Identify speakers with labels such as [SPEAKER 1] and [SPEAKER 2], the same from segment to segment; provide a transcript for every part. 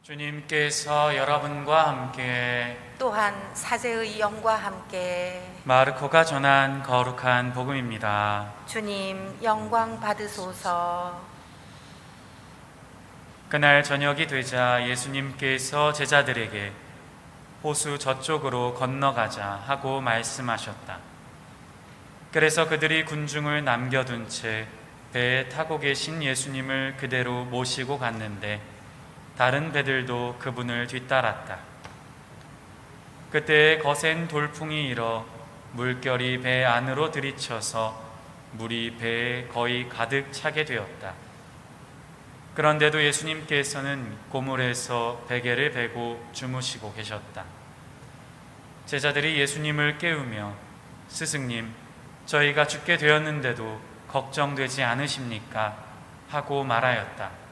[SPEAKER 1] 주님께서 여러분과 함께
[SPEAKER 2] 또한 사제의 영과 함께
[SPEAKER 1] 마르코가 전한 거룩한 복음입니다.
[SPEAKER 2] 주님 영광 받으소서.
[SPEAKER 1] 그날 저녁이 되자 예수님께서 제자들에게 호수 저쪽으로 건너가자 하고 말씀하셨다. 그래서 그들이 군중을 남겨둔 채 배에 타고 계신 예수님을 그대로 모시고 갔는데 다른 배들도 그분을 뒤따랐다. 그때 거센 돌풍이 일어 물결이 배 안으로 들이쳐서 물이 배에 거의 가득 차게 되었다. 그런데도 예수님께서는 고물에서 베개를 베고 주무시고 계셨다. 제자들이 예수님을 깨우며 스승님, 저희가 죽게 되었는데도 걱정되지 않으십니까? 하고 말하였다.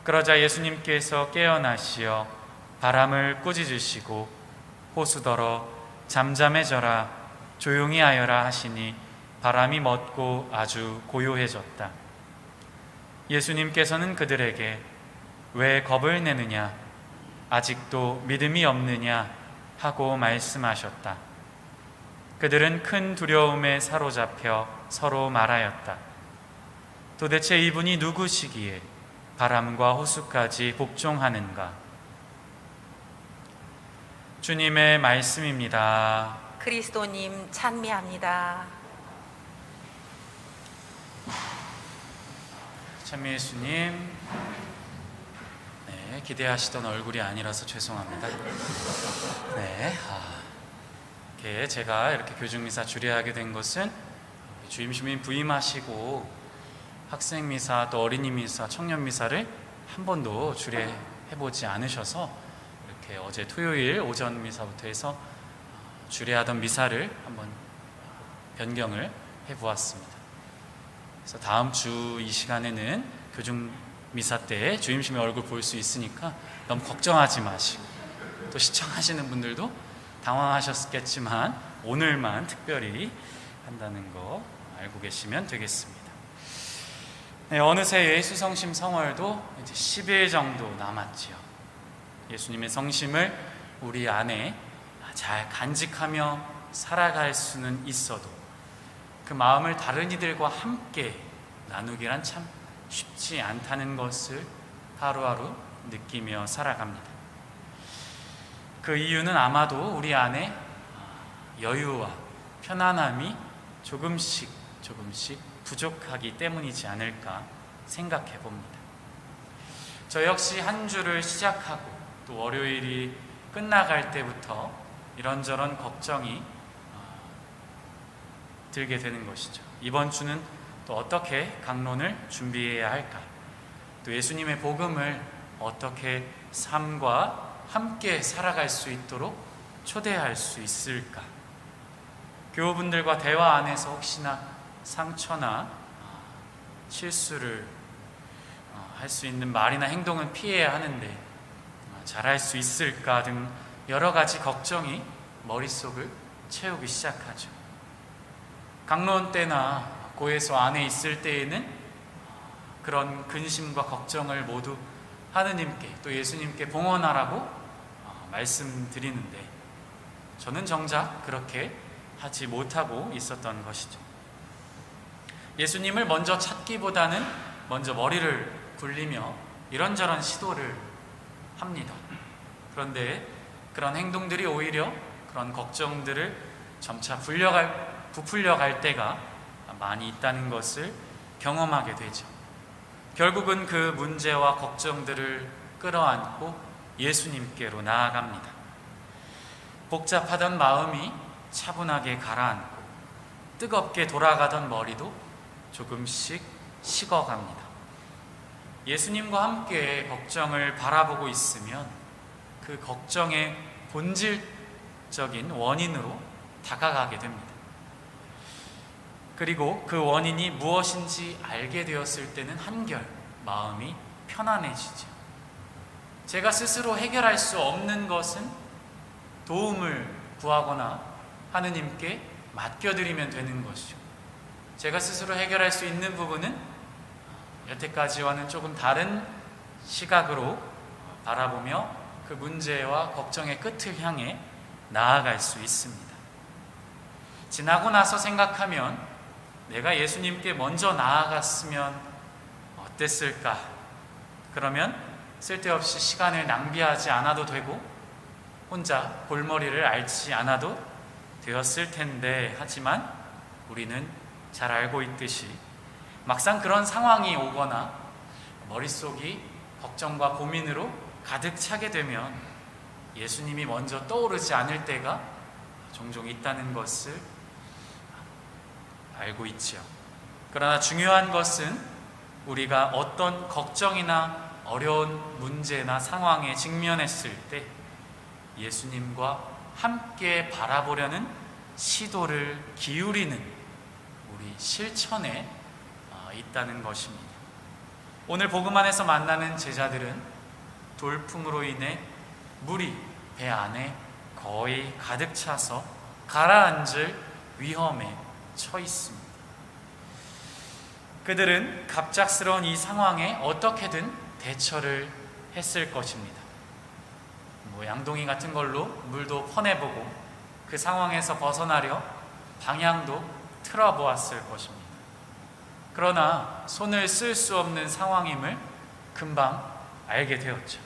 [SPEAKER 1] 그러자 예수님께서 깨어나시어 바람을 꾸짖으시고 호수더러 잠잠해져라 조용히 하여라 하시니 바람이 멎고 아주 고요해졌다. 예수님께서는 그들에게 왜 겁을 내느냐 아직도 믿음이 없느냐 하고 말씀하셨다. 그들은 큰 두려움에 사로잡혀 서로 말하였다. 도대체 이분이 누구시기에 바람과 호수까지 복종하는가? 주님의 말씀입니다.
[SPEAKER 2] 그리스도님 찬미합니다.
[SPEAKER 1] 찬미 예수님, 네, 기대하시던 얼굴이 아니라서 죄송합니다. 네, 이렇게 제가 이렇게 교중미사 주례하게 된 것은 주임시민 부임하시고 학생미사 또 어린이미사, 청년미사를 한 번도 주례해보지 않으셔서 이렇게 어제 토요일 오전 미사부터 해서 주례하던 미사를 한번 변경을 해보았습니다. 그래서 다음 주 이 시간에는 교중미사 때 주임심의 얼굴 볼 수 있으니까 너무 걱정하지 마시고, 또 시청하시는 분들도 당황하셨겠지만 오늘만 특별히 한다는 거 알고 계시면 되겠습니다. 네, 어느새 예수 성심 성월도 이제 10일 정도 남았지요. 예수님의 성심을 우리 안에 잘 간직하며 살아갈 수는 있어도 그 마음을 다른 이들과 함께 나누기란 참 쉽지 않다는 것을 하루하루 느끼며 살아갑니다. 그 이유는 아마도 우리 안에 여유와 편안함이 조금씩 부족하기 때문이지 않을까 생각해 봅니다. 저 역시 한 주를 시작하고 또 월요일이 끝나갈 때부터 이런저런 걱정이 들게 되는 것이죠. 이번 주는 또 어떻게 강론을 준비해야 할까? 또 예수님의 복음을 어떻게 삶과 함께 살아갈 수 있도록 초대할 수 있을까? 교우분들과 대화 안에서 혹시나 상처나 실수를 할 수 있는 말이나 행동은 피해야 하는데 잘할 수 있을까 등 여러 가지 걱정이 머릿속을 채우기 시작하죠. 강론 때나 고해소 안에 있을 때에는 그런 근심과 걱정을 모두 하느님께 또 예수님께 봉헌하라고 말씀드리는데 저는 정작 그렇게 하지 못하고 있었던 것이죠. 예수님을 먼저 찾기보다는 먼저 머리를 굴리며 이런저런 시도를 합니다. 그런데 그런 행동들이 오히려 그런 걱정들을 점차 부풀려 갈 때가 많이 있다는 것을 경험하게 되죠. 결국은 그 문제와 걱정들을 끌어안고 예수님께로 나아갑니다. 복잡하던 마음이 차분하게 가라앉고 뜨겁게 돌아가던 머리도 조금씩 식어갑니다. 예수님과 함께 걱정을 바라보고 있으면 그 걱정의 본질적인 원인으로 다가가게 됩니다. 그리고 그 원인이 무엇인지 알게 되었을 때는 한결 마음이 편안해지죠. 제가 스스로 해결할 수 없는 것은 도움을 구하거나 하느님께 맡겨드리면 되는 것이죠. 제가 스스로 해결할 수 있는 부분은 여태까지와는 조금 다른 시각으로 바라보며 그 문제와 걱정의 끝을 향해 나아갈 수 있습니다. 지나고 나서 생각하면 내가 예수님께 먼저 나아갔으면 어땠을까? 그러면 쓸데없이 시간을 낭비하지 않아도 되고 혼자 골머리를 앓지 않아도 되었을 텐데, 하지만 우리는 잘 알고 있듯이 막상 그런 상황이 오거나 머릿속이 걱정과 고민으로 가득 차게 되면 예수님이 먼저 떠오르지 않을 때가 종종 있다는 것을 알고 있지요. 그러나 중요한 것은 우리가 어떤 걱정이나 어려운 문제나 상황에 직면했을 때 예수님과 함께 바라보려는 시도를 기울이는 우리 실천에 있다는 것입니다. 오늘 복음 안에서 만나는 제자들은 돌풍으로 인해 물이 배 안에 거의 가득 차서 가라앉을 위험에 처해 있습니다. 그들은 갑작스러운 이 상황에 어떻게든 대처를 했을 것입니다. 양동이 같은 걸로 물도 퍼내보고 그 상황에서 벗어나려 방향도 틀어보았을 것입니다. 그러나 손을 쓸 수 없는 상황임을 금방 알게 되었죠.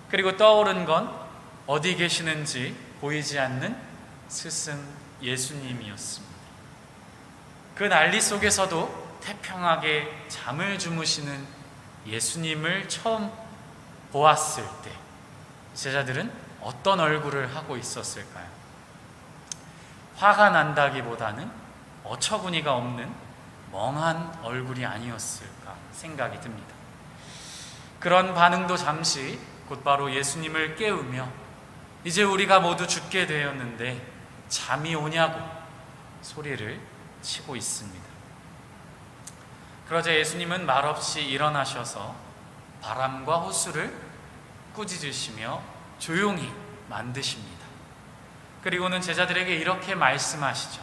[SPEAKER 1] 그리고 떠오른 건 어디 계시는지 보이지 않는 스승 예수님이었습니다. 그 난리 속에서도 태평하게 잠을 주무시는 예수님을 처음 보았을 때 제자들은 어떤 얼굴을 하고 있었을까요? 화가 난다기보다는 어처구니가 없는 멍한 얼굴이 아니었을까 생각이 듭니다. 그런 반응도 잠시 곧바로 예수님을 깨우며 이제 우리가 모두 죽게 되었는데 잠이 오냐고 소리를 치고 있습니다. 그러자 예수님은 말없이 일어나셔서 바람과 호수를 꾸짖으시며 조용히 만드십니다. 그리고는 제자들에게 이렇게 말씀하시죠.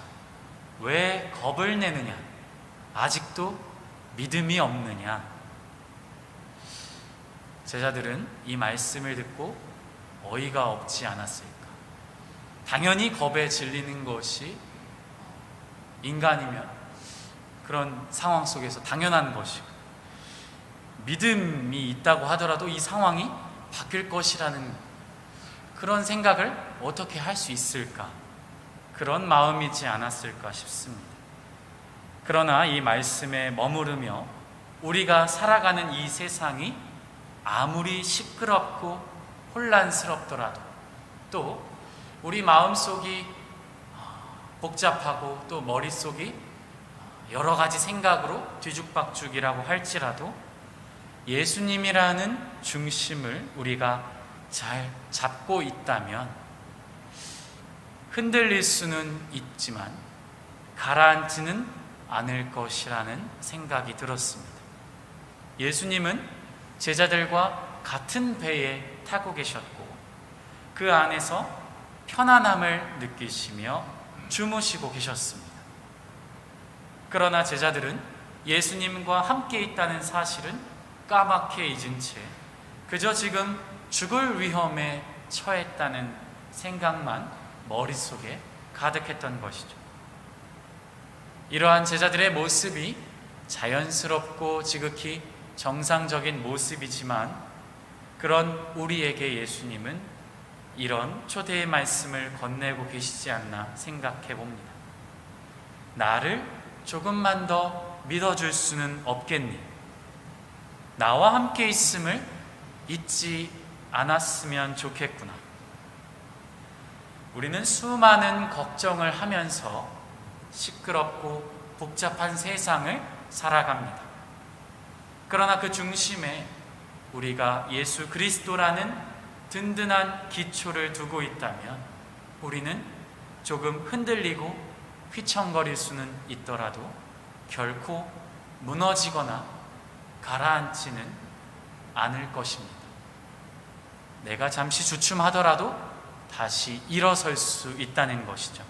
[SPEAKER 1] 왜 겁을 내느냐? 아직도 믿음이 없느냐? 제자들은 이 말씀을 듣고 어이가 없지 않았을까? 당연히 겁에 질리는 것이 인간이면 그런 상황 속에서 당연한 것이고, 믿음이 있다고 하더라도 이 상황이 바뀔 것이라는 그런 생각을 어떻게 할 수 있을까? 그런 마음이지 않았을까 싶습니다. 그러나 이 말씀에 머무르며 우리가 살아가는 이 세상이 아무리 시끄럽고 혼란스럽더라도, 또 우리 마음속이 복잡하고 또 머릿속이 여러 가지 생각으로 뒤죽박죽이라고 할지라도 예수님이라는 중심을 우리가 잘 잡고 있다면 흔들릴 수는 있지만 가라앉지는 않을 것이라는 생각이 들었습니다. 예수님은 제자들과 같은 배에 타고 계셨고 그 안에서 편안함을 느끼시며 주무시고 계셨습니다. 그러나 제자들은 예수님과 함께 있다는 사실은 까맣게 잊은 채 그저 지금 죽을 위험에 처했다는 생각만 머릿속에 가득했던 것이죠. 이러한 제자들의 모습이 자연스럽고 지극히 정상적인 모습이지만 그런 우리에게 예수님은 이런 초대의 말씀을 건네고 계시지 않나 생각해 봅니다. 나를 조금만 더 믿어줄 수는 없겠니? 나와 함께 있음을 잊지 않았으면 좋겠구나. 우리는 수많은 걱정을 하면서 시끄럽고 복잡한 세상을 살아갑니다. 그러나 그 중심에 우리가 예수 그리스도라는 든든한 기초를 두고 있다면 우리는 조금 흔들리고 휘청거릴 수는 있더라도 결코 무너지거나 가라앉지는 않을 것입니다. 내가 잠시 주춤하더라도 다시 일어설 수 있다는 것이죠.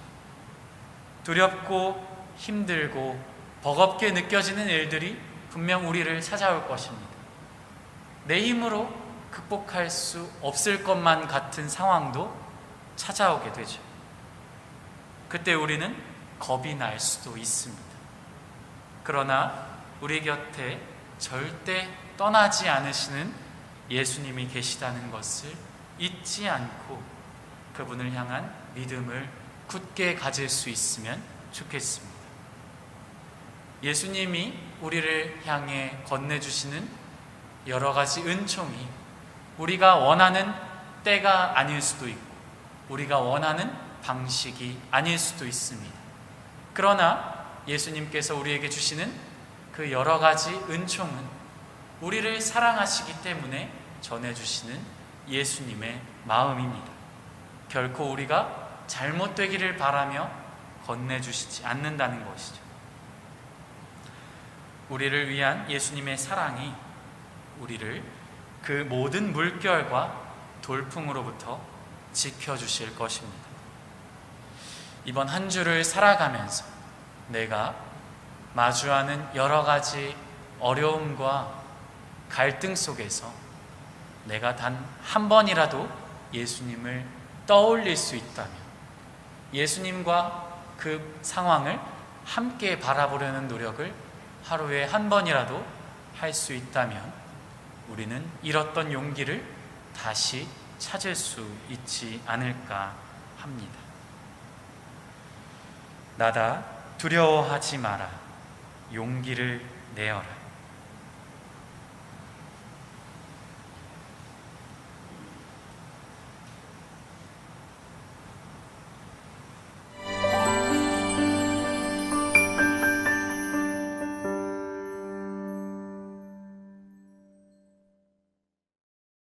[SPEAKER 1] 두렵고 힘들고 버겁게 느껴지는 일들이 분명 우리를 찾아올 것입니다. 내 힘으로 극복할 수 없을 것만 같은 상황도 찾아오게 되죠. 그때 우리는 겁이 날 수도 있습니다. 그러나 우리 곁에 절대 떠나지 않으시는 예수님이 계시다는 것을 잊지 않고 그분을 향한 믿음을 굳게 가질 수 있으면 좋겠습니다. 예수님이 우리를 향해 건네주시는 여러 가지 은총이 우리가 원하는 때가 아닐 수도 있고 우리가 원하는 방식이 아닐 수도 있습니다. 그러나 예수님께서 우리에게 주시는 그 여러 가지 은총은 우리를 사랑하시기 때문에 전해주시는 예수님의 마음입니다. 결코 우리가 잘못되기를 바라며 건네주시지 않는다는 것이죠. 우리를 위한 예수님의 사랑이 우리를 그 모든 물결과 돌풍으로부터 지켜주실 것입니다. 이번 한 주를 살아가면서 내가 마주하는 여러 가지 어려움과 갈등 속에서 내가 단 한 번이라도 예수님을 떠올릴 수 있다면, 예수님과 그 상황을 함께 바라보려는 노력을 하루에 한 번이라도 할 수 있다면 우리는 잃었던 용기를 다시 찾을 수 있지 않을까 합니다. 나다 두려워하지 마라. 용기를 내어라.